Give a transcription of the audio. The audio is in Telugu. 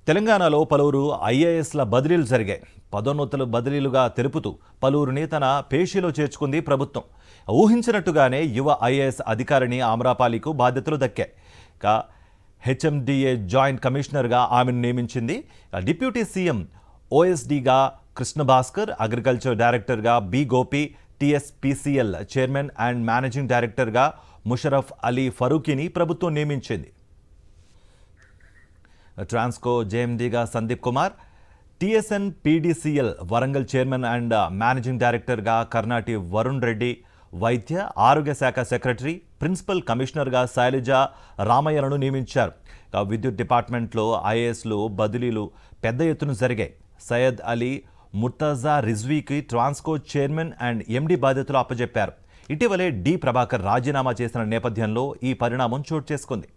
తెలంగాణలో పలువురు ఐఏఎస్ల బదిలీలు జరిగాయి. పదోన్నతుల బదిలీలుగా తెలుపుతూ పలువురిని తన పేషీలో చేర్చుకుంది ప్రభుత్వం. ఊహించినట్టుగానే యువ ఐఏఎస్ అధికారిని ఆమ్రపాలికు బాధ్యతలు దక్కాయి. హెచ్ఎండిఏ జాయింట్ కమిషనర్గా ఆమెను నియమించింది. డిప్యూటీ సీఎం ఓఎస్డీగా కృష్ణభాస్కర్, అగ్రికల్చర్ డైరెక్టర్గా B Gopi, TSPCL chairman and managing డైరెక్టర్గా ముషరఫ్ అలీ ఫరూకీని ప్రభుత్వం నియమించింది. ట్రాన్స్కో జేఎండీగా Sandeep Kumar, TSNPDCL Warangal chairman and managing డైరెక్టర్గా కర్నాటి వరుణ్ రెడ్డి, వైద్య ఆరోగ్య శాఖ సెక్రటరీ, ప్రిన్సిపల్ కమిషనర్గా శైలజ రామయ్యలను నియమించారు. విద్యుత్ డిపార్ట్మెంట్లో ఐఏఎస్లు బదిలీలు పెద్ద ఎత్తున జరిగాయి. సయ్యద్ అలీ ముర్తజా రిజ్వీకి ట్రాన్స్కో చైర్మన్ అండ్ ఎండీ బాధ్యతలు అప్పజెప్పారు. ఇటీవలే డి ప్రభాకర్ రాజీనామా చేసిన నేపథ్యంలో ఈ పరిణామం చోటు చేసుకుంది.